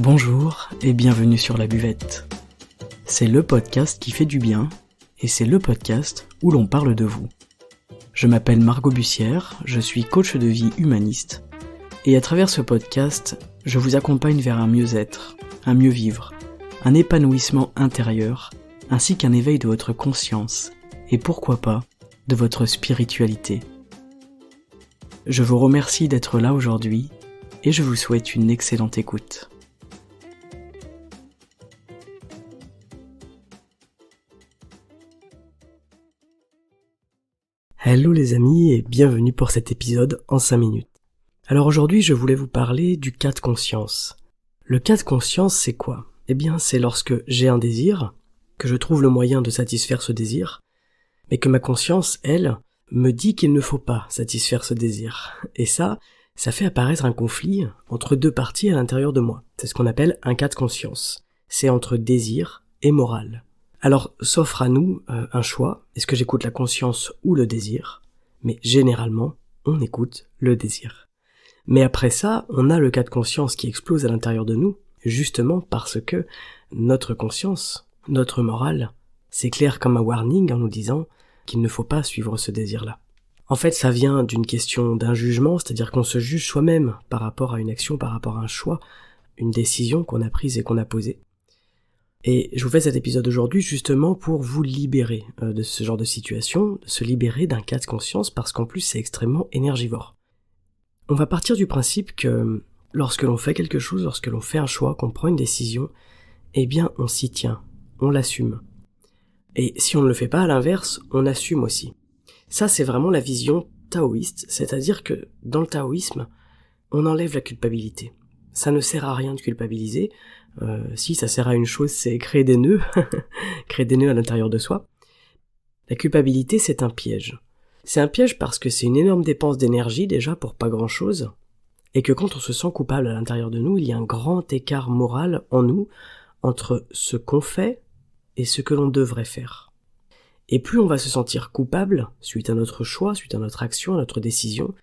Bonjour et bienvenue sur La Buvette. C'est le podcast qui fait du bien et c'est le podcast où l'on parle de vous. Je m'appelle Margot Bussière, je suis coach de vie humaniste et à travers ce podcast, je vous accompagne vers un mieux-être, un mieux vivre, un épanouissement intérieur ainsi qu'un éveil de votre conscience et pourquoi pas de votre spiritualité. Je vous remercie d'être là aujourd'hui et je vous souhaite une excellente écoute. Hello les amis et bienvenue pour cet épisode en 5 minutes. Alors aujourd'hui je voulais vous parler du cas de conscience. Le cas de conscience c'est quoi ? Eh bien c'est lorsque j'ai un désir, que je trouve le moyen de satisfaire ce désir, mais que ma conscience, elle, me dit qu'il ne faut pas satisfaire ce désir. Et ça fait apparaître un conflit entre deux parties à l'intérieur de moi. C'est ce qu'on appelle un cas de conscience. C'est entre désir et morale. Alors, s'offre à nous un choix, est-ce que j'écoute la conscience ou le désir ? Mais généralement, on écoute le désir. Mais après ça, on a le cas de conscience qui explose à l'intérieur de nous, justement parce que notre conscience, notre morale, s'éclaire comme un warning en nous disant qu'il ne faut pas suivre ce désir-là. En fait, ça vient d'une question d'un jugement, c'est-à-dire qu'on se juge soi-même par rapport à une action, par rapport à un choix, une décision qu'on a prise et qu'on a posée. Et je vous fais cet épisode aujourd'hui justement pour vous libérer de ce genre de situation, de se libérer d'un cas de conscience parce qu'en plus c'est extrêmement énergivore. On va partir du principe que lorsque l'on fait quelque chose, lorsque l'on fait un choix, qu'on prend une décision, eh bien on s'y tient, on l'assume. Et si on ne le fait pas à l'inverse, on assume aussi. Ça c'est vraiment la vision taoïste, c'est-à-dire que dans le taoïsme, on enlève la culpabilité. Ça ne sert à rien de culpabiliser. Si ça sert à une chose, c'est créer des nœuds, créer des nœuds à l'intérieur de soi. La culpabilité, c'est un piège. C'est un piège parce que c'est une énorme dépense d'énergie déjà pour pas grand-chose, et que quand on se sent coupable à l'intérieur de nous, il y a un grand écart moral en nous entre ce qu'on fait et ce que l'on devrait faire. Et plus on va se sentir coupable suite à notre choix, suite à notre action, à notre décision,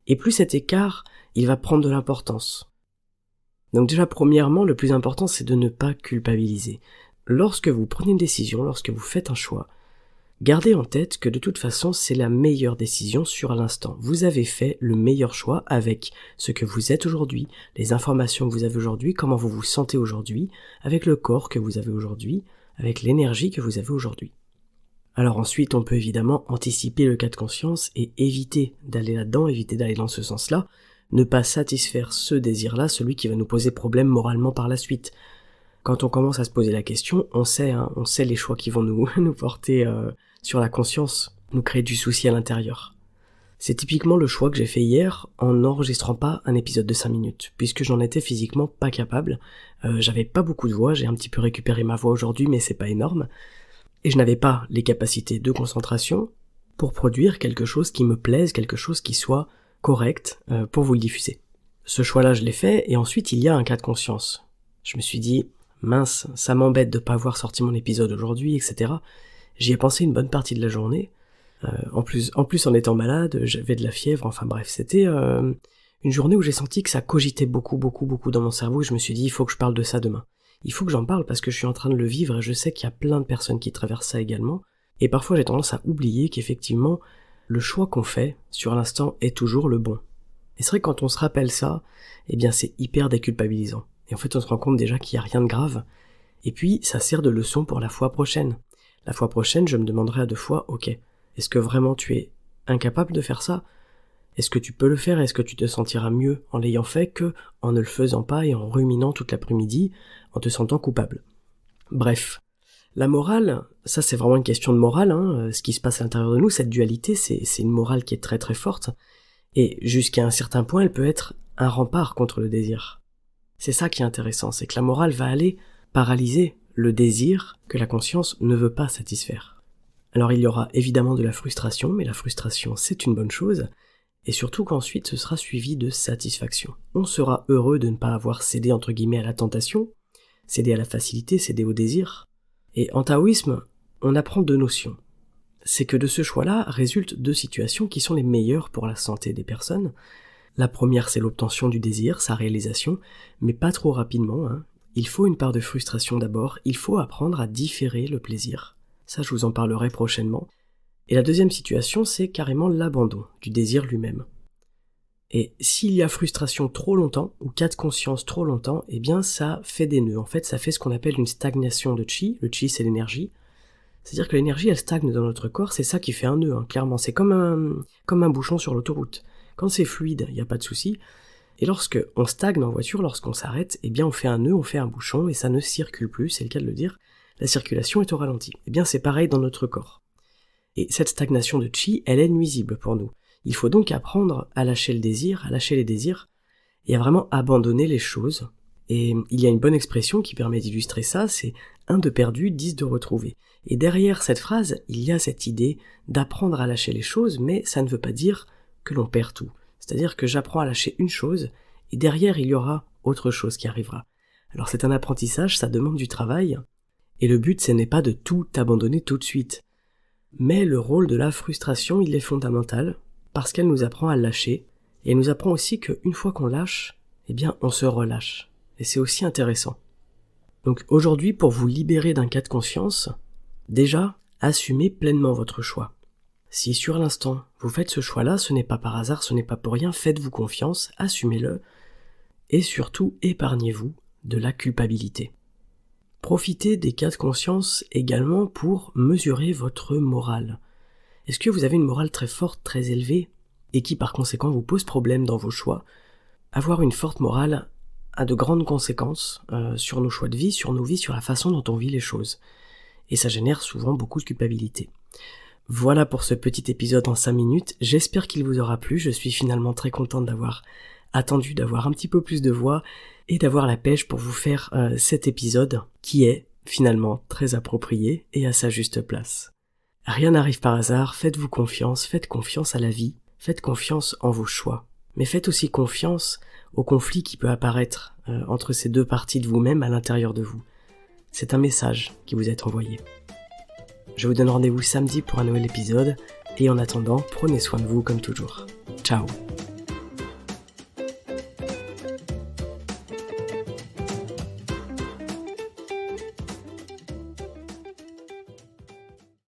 et plus cet écart, il va prendre de l'importance. Donc déjà, premièrement, le plus important, c'est de ne pas culpabiliser. Lorsque vous prenez une décision, lorsque vous faites un choix, gardez en tête que de toute façon, c'est la meilleure décision sur l'instant. Vous avez fait le meilleur choix avec ce que vous êtes aujourd'hui, les informations que vous avez aujourd'hui, comment vous vous sentez aujourd'hui, avec le corps que vous avez aujourd'hui, avec l'énergie que vous avez aujourd'hui. Alors ensuite, on peut évidemment anticiper le cas de conscience et éviter d'aller là-dedans, éviter d'aller dans ce sens-là, ne pas satisfaire ce désir-là, celui qui va nous poser problème moralement par la suite. Quand on commence à se poser la question, on sait les choix qui vont nous porter sur la conscience, nous créer du souci à l'intérieur. C'est typiquement le choix que j'ai fait hier en n'enregistrant pas un épisode de 5 minutes, puisque j'en étais physiquement pas capable. J'avais pas beaucoup de voix, j'ai un petit peu récupéré ma voix aujourd'hui, mais c'est pas énorme. Et je n'avais pas les capacités de concentration pour produire quelque chose qui me plaise, quelque chose qui soit correct pour vous le diffuser. Ce choix-là, je l'ai fait, et ensuite il y a un cas de conscience. Je me suis dit, mince, ça m'embête de pas avoir sorti mon épisode aujourd'hui, etc. J'y ai pensé une bonne partie de la journée. En plus en étant malade, j'avais de la fièvre, enfin bref, c'était une journée où j'ai senti que ça cogitait beaucoup dans mon cerveau, et je me suis dit, il faut que je parle de ça demain. Il faut que j'en parle parce que je suis en train de le vivre, et je sais qu'il y a plein de personnes qui traversent ça également, et parfois j'ai tendance à oublier qu'effectivement, le choix qu'on fait sur l'instant est toujours le bon. Et c'est vrai que quand on se rappelle ça, eh bien c'est hyper déculpabilisant. Et en fait on se rend compte déjà qu'il n'y a rien de grave. Et puis ça sert de leçon pour la fois prochaine. La fois prochaine je me demanderai à 2 fois, ok, est-ce que vraiment tu es incapable de faire ça ? Est-ce que tu peux le faire ? Est-ce que tu te sentiras mieux en l'ayant fait que en ne le faisant pas et en ruminant toute l'après-midi, en te sentant coupable ? Bref. La morale, ça c'est vraiment une question de morale, ce qui se passe à l'intérieur de nous, cette dualité, c'est une morale qui est très très forte, et jusqu'à un certain point, elle peut être un rempart contre le désir. C'est ça qui est intéressant, c'est que la morale va aller paralyser le désir que la conscience ne veut pas satisfaire. Alors il y aura évidemment de la frustration, mais la frustration c'est une bonne chose, et surtout qu'ensuite ce sera suivi de satisfaction. On sera heureux de ne pas avoir cédé entre guillemets à la tentation, cédé à la facilité, cédé au désir. Et en taoïsme, on apprend 2 notions. C'est que de ce choix-là résultent 2 situations qui sont les meilleures pour la santé des personnes. La première, c'est l'obtention du désir, sa réalisation, mais pas trop rapidement. il faut une part de frustration d'abord, il faut apprendre à différer le plaisir. Ça, je vous en parlerai prochainement. Et la deuxième situation, c'est carrément l'abandon du désir lui-même. Et s'il y a frustration trop longtemps, ou cas de conscience trop longtemps, eh bien ça fait des nœuds. En fait, ça fait ce qu'on appelle une stagnation de chi. Le chi, c'est l'énergie. C'est-à-dire que l'énergie, elle stagne dans notre corps, c'est ça qui fait un nœud, clairement. C'est comme un bouchon sur l'autoroute. Quand c'est fluide, il n'y a pas de souci. Et lorsque on stagne en voiture, lorsqu'on s'arrête, eh bien on fait un nœud, on fait un bouchon, et ça ne circule plus, c'est le cas de le dire. La circulation est au ralenti. Eh bien c'est pareil dans notre corps. Et cette stagnation de chi, elle est nuisible pour nous. Il faut donc apprendre à lâcher le désir, à lâcher les désirs, et à vraiment abandonner les choses. Et il y a une bonne expression qui permet d'illustrer ça, c'est « 1 de perdu, 10 de retrouvé ». Et derrière cette phrase, il y a cette idée d'apprendre à lâcher les choses, mais ça ne veut pas dire que l'on perd tout. C'est-à-dire que j'apprends à lâcher une chose, et derrière il y aura autre chose qui arrivera. Alors c'est un apprentissage, ça demande du travail, et le but ce n'est pas de tout abandonner tout de suite. Mais le rôle de la frustration, il est fondamental, parce qu'elle nous apprend à lâcher, et elle nous apprend aussi qu'une fois qu'on lâche, eh bien on se relâche. Et c'est aussi intéressant. Donc aujourd'hui, pour vous libérer d'un cas de conscience, déjà, assumez pleinement votre choix. Si sur l'instant, vous faites ce choix-là, ce n'est pas par hasard, ce n'est pas pour rien, faites-vous confiance, assumez-le, et surtout, épargnez-vous de la culpabilité. Profitez des cas de conscience également pour mesurer votre morale. Est-ce que vous avez une morale très forte, très élevée, et qui par conséquent vous pose problème dans vos choix? Avoir une forte morale a de grandes conséquences sur nos choix de vie, sur nos vies, sur la façon dont on vit les choses. Et ça génère souvent beaucoup de culpabilité. Voilà pour ce petit épisode en 5 minutes, j'espère qu'il vous aura plu, je suis finalement très contente d'avoir attendu, d'avoir un petit peu plus de voix et d'avoir la pêche pour vous faire cet épisode qui est finalement très approprié et à sa juste place. Rien n'arrive par hasard, faites-vous confiance, faites confiance à la vie, faites confiance en vos choix, mais faites aussi confiance au conflit qui peut apparaître entre ces deux parties de vous-même à l'intérieur de vous. C'est un message qui vous est envoyé. Je vous donne rendez-vous samedi pour un nouvel épisode, et en attendant, prenez soin de vous comme toujours. Ciao.